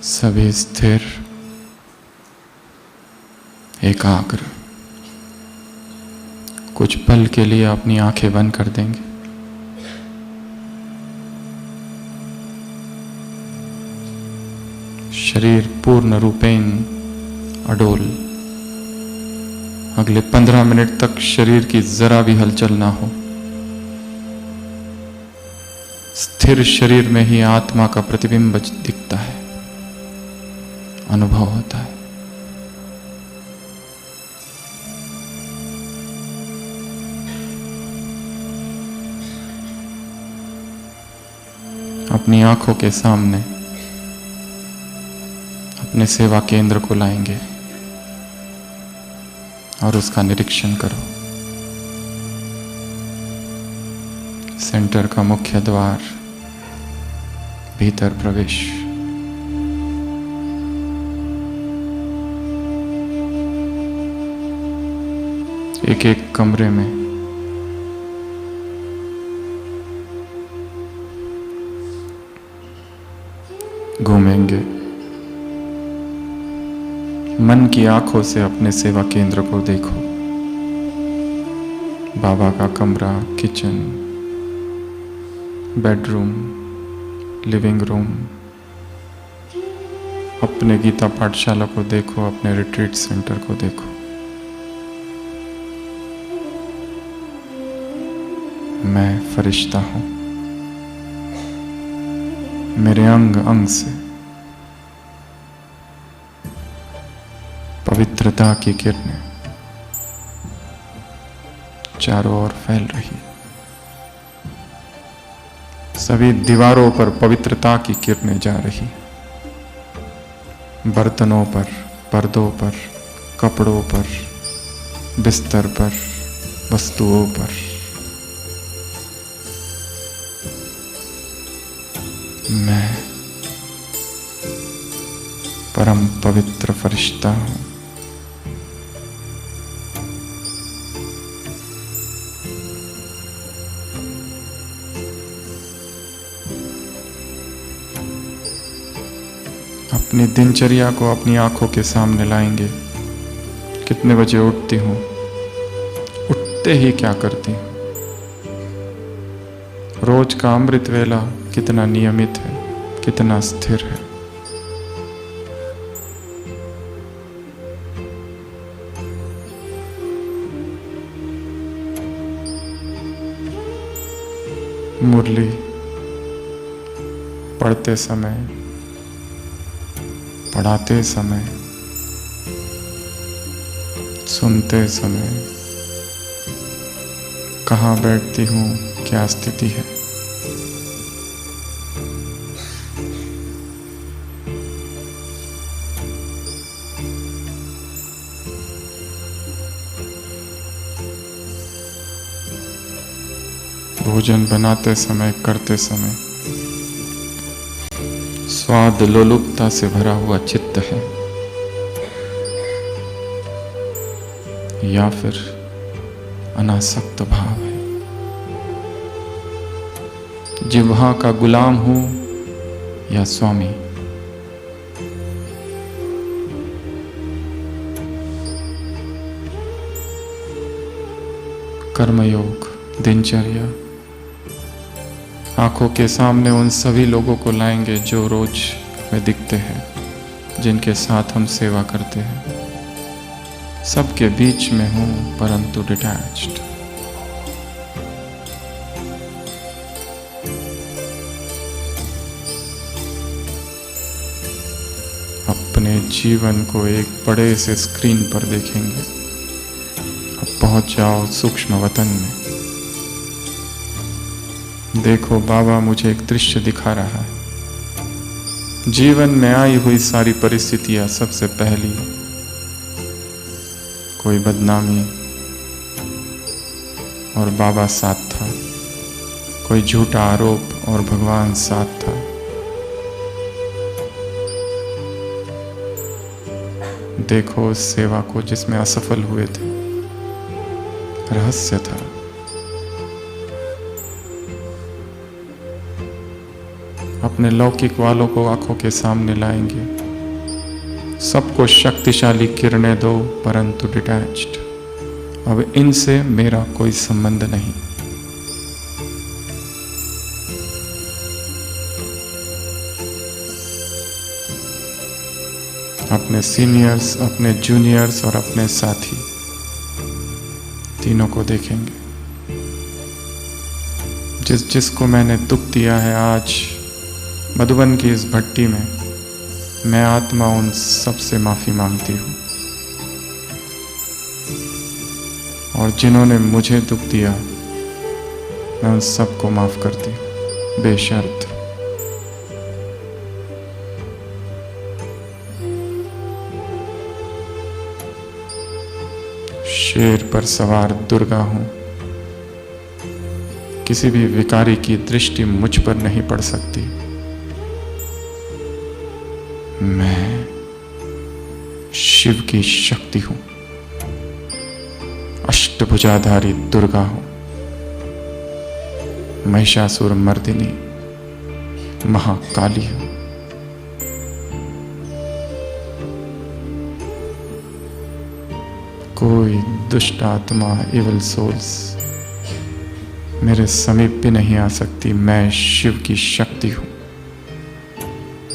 सभी स्थिर, एकाग्र। कुछ पल के लिए अपनी आंखें बंद कर देंगे। शरीर पूर्ण रूपेण अडोल। अगले 15 मिनट तक शरीर की जरा भी हलचल ना हो। स्थिर शरीर में ही आत्मा का प्रतिबिंब दिखता है, अनुभव होता है। अपनी आंखों के सामने अपने सेवा केंद्र को लाएंगे और उसका निरीक्षण करो। सेंटर का मुख्य द्वार, भीतर प्रवेश। एक एक कमरे में घूमेंगे। मन की आंखों से अपने सेवा केंद्र को देखो। बाबा का कमरा, किचन, बेडरूम, लिविंग रूम। अपने गीता पाठशाला को देखो, अपने रिट्रीट सेंटर को देखो। मैं फरिश्ता हूं। मेरे अंग अंग से पवित्रता की किरणें चारों ओर फैल रही। सभी दीवारों पर पवित्रता की किरणें जा रही। बर्तनों पर, पर्दों पर, कपड़ों पर, बिस्तर पर, वस्तुओं पर। मैं परम पवित्र फरिश्ता हूं। अपनी दिनचर्या को अपनी आंखों के सामने लाएंगे। कितने बजे उठती हूं, उठते ही क्या करती हूं। रोज का अमृत वेला कितना नियमित है, कितना स्थिर है। मुरली पढ़ते समय, पढ़ाते समय, सुनते समय कहाँ बैठती हूँ, क्या स्थिति है। भोजन बनाते समय, करते समय स्वाद लोलुपता से भरा हुआ चित्त है या फिर अनासक्त भाव है। जिह्वा का गुलाम हूं या स्वामी। कर्मयोग, दिनचर्या आंखों के सामने उन सभी लोगों को लाएंगे जो रोज में दिखते हैं, जिनके साथ हम सेवा करते हैं। सबके बीच में हूं परंतु डिटैच्ड। अपने जीवन को एक बड़े से स्क्रीन पर देखेंगे। अब पहुंच जाओ सूक्ष्म वतन में। देखो, बाबा मुझे एक दृश्य दिखा रहा है। जीवन में आई हुई सारी परिस्थितियां, सबसे पहली कोई बदनामी और बाबा साथ था, कोई झूठा आरोप और भगवान साथ था। देखो उस सेवा को जिसमें असफल हुए थे, रहस्य था। अपने लौकिक वालों को आंखों के सामने लाएंगे। सबको शक्तिशाली किरणें दो, परंतु डिटैच्ड। अब इनसे मेरा कोई संबंध नहीं। अपने सीनियर्स, अपने जूनियर्स और अपने साथी तीनों को देखेंगे। जिसको मैंने दुख दिया है आज मधुबन की इस भट्टी में, मैं आत्मा उन सबसे माफी मांगती हूँ। और जिन्होंने मुझे दुख दिया, मैं उन सबको माफ करती हूँ बेशर्त। शेर पर सवार दुर्गा हूं। किसी भी विकारी की दृष्टि मुझ पर नहीं पड़ सकती। मैं शिव की शक्ति हूं, अष्टभुजाधारी दुर्गा हूं, महिषासुर मर्दिनी महाकाली हूं। कोई दुष्ट आत्मा, इवल सोल्स मेरे समीप भी नहीं आ सकती। मैं शिव की शक्ति हूं,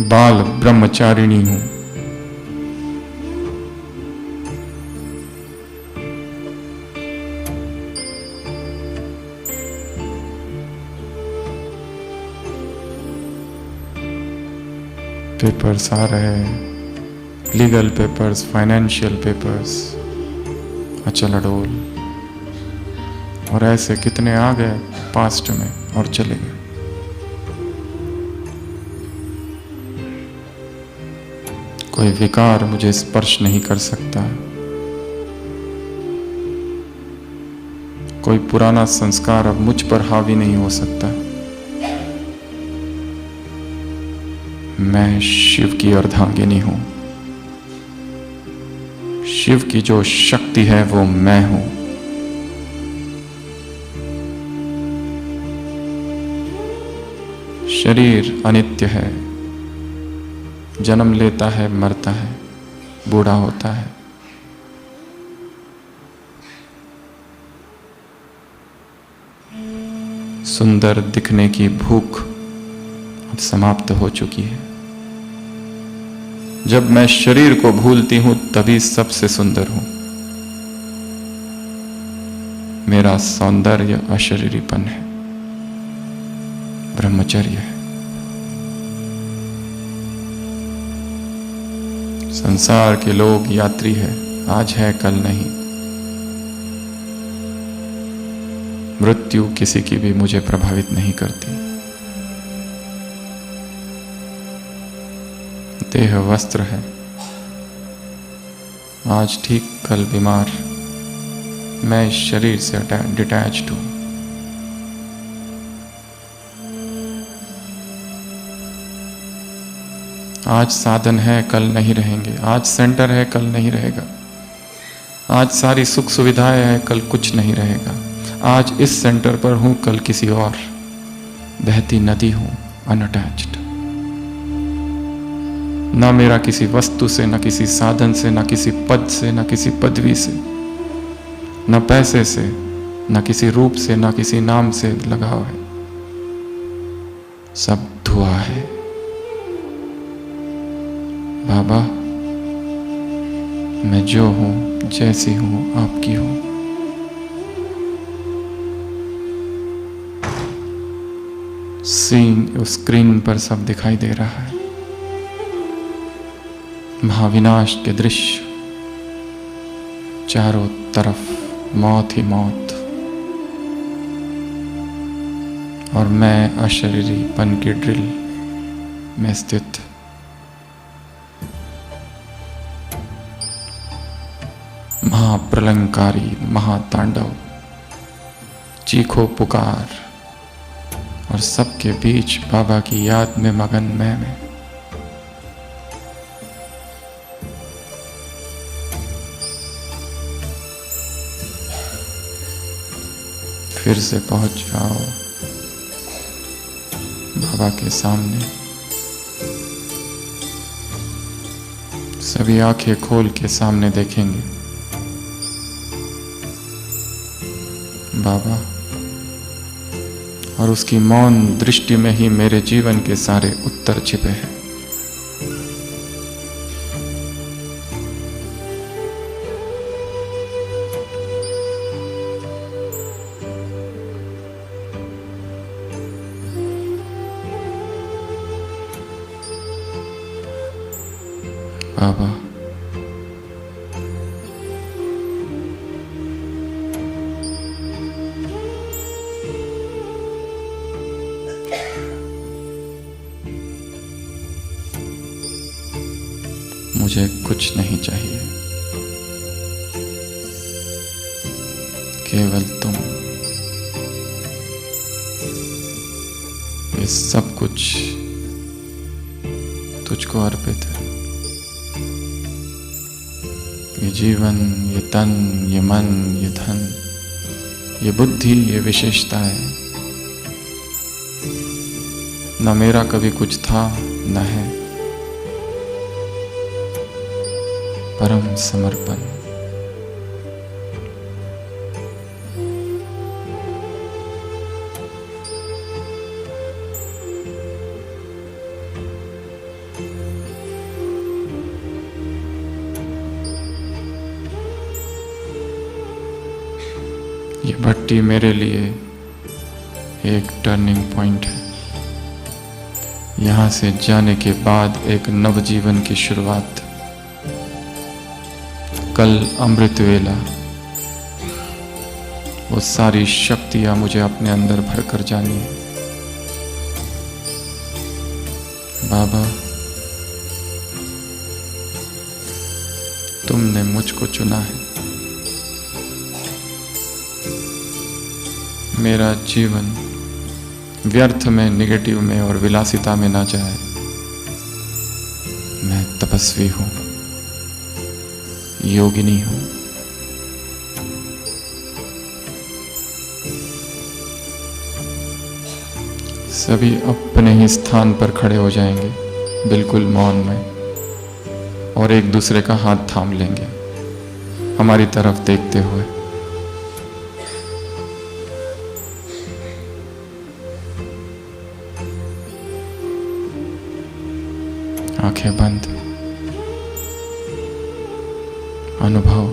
बाल ब्रह्मचारिणी हूं। पेपर्स आ रहे हैं, लीगल पेपर्स, फाइनेंशियल पेपर्स, अचल अडोल, और ऐसे कितने आ गए पास्ट में और चले गए। कोई विकार मुझे स्पर्श नहीं कर सकता। कोई पुराना संस्कार अब मुझ पर हावी नहीं हो सकता। मैं शिव की अर्धांगिनी हूं। शिव की जो शक्ति है वो मैं हूं। शरीर अनित्य है, जन्म लेता है, मरता है, बूढ़ा होता है। सुंदर दिखने की भूख अब समाप्त हो चुकी है। जब मैं शरीर को भूलती हूं तभी सबसे सुंदर हूं। मेरा सौंदर्य अशरीरीपन है, ब्रह्मचर्य है। संसार के लोग यात्री है, आज है कल नहीं। मृत्यु किसी की भी मुझे प्रभावित नहीं करती। देह वस्त्र है, आज ठीक कल बीमार। मैं इस शरीर से डिटैच्ड हूं। आज साधन है, कल नहीं रहेंगे। आज सेंटर है, कल नहीं रहेगा। आज सारी सुख सुविधाएं हैं, कल कुछ नहीं रहेगा। आज इस सेंटर पर हूं, कल किसी और। बहती नदी हूं, अनअटैच्ड। ना मेरा किसी वस्तु से, ना किसी साधन से, ना किसी पद से, ना किसी पदवी से, ना पैसे से, ना किसी रूप से, ना किसी नाम से लगाव है। सब धुआं है। बाबा, मैं जो हूं, जैसी हूं, आपकी हूं। स्क्रीन पर सब दिखाई दे रहा है। महाविनाश के दृश्य, चारों तरफ मौत ही मौत, और मैं अशरीरीपन की ड्रिल में स्थित। महाप्रलंकारी महातांडव, चीखो पुकार, और सबके बीच बाबा की याद में मगन मैं। फिर से पहुंच जाओ बाबा के सामने। सभी आंखें खोल के सामने देखेंगे बाबा, और उसकी मौन दृष्टि में ही मेरे जीवन के सारे उत्तर छिपे हैं। बाबा, मुझे कुछ नहीं चाहिए, केवल तुम। ये सब कुछ तुझको अर्पित है। ये जीवन, ये तन, ये मन, ये धन, ये बुद्धि, ये विशेषताएं, न मेरा कभी कुछ था न है। परम समर्पण। ये भट्टी मेरे लिए एक टर्निंग पॉइंट है। यहाँ से जाने के बाद एक नवजीवन की शुरुआत। कल अमृत वेला, वो सारी शक्तियां मुझे अपने अंदर भरकर जानी है। बाबा, तुमने मुझको चुना है। मेरा जीवन व्यर्थ में, निगेटिव में और विलासिता में ना जाए। मैं तपस्वी हूं, योगिनी हूं। सभी अपने ही स्थान पर खड़े हो जाएंगे, बिल्कुल मौन में, और एक दूसरे का हाथ थाम लेंगे हमारी तरफ देखते हुए। आंखें बंद। अनुभव,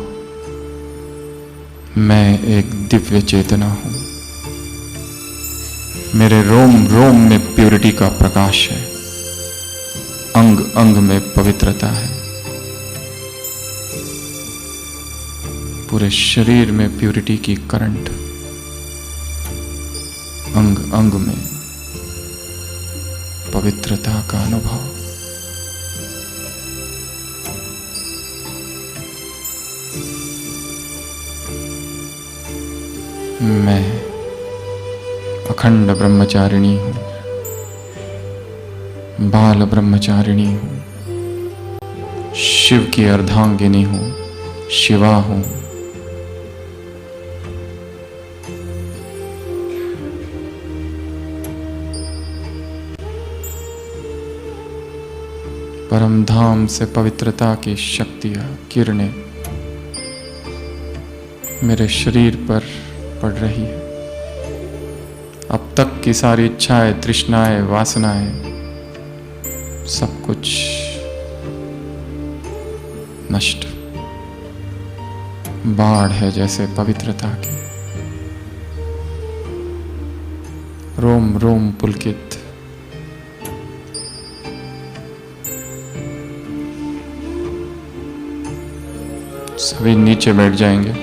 मैं एक दिव्य चेतना हूं। मेरे रोम रोम में प्यूरिटी का प्रकाश है, अंग अंग में पवित्रता है, पूरे शरीर में प्यूरिटी की करंट, अंग अंग में पवित्रता का अनुभव। मैं अखंड ब्रह्मचारिणी हूं, बाल ब्रह्मचारिणी हूं, शिव की अर्धांगिनी हूं, शिवा हूं। परम धाम से पवित्रता की शक्तियां, किरणें मेरे शरीर पर पड़ रही है। अब तक की सारी इच्छाएं, तृष्णाएं, वासनाएं, सब कुछ नष्ट। बाढ़ है जैसे पवित्रता की, रोम रोम पुलकित। सभी नीचे बैठ जाएंगे।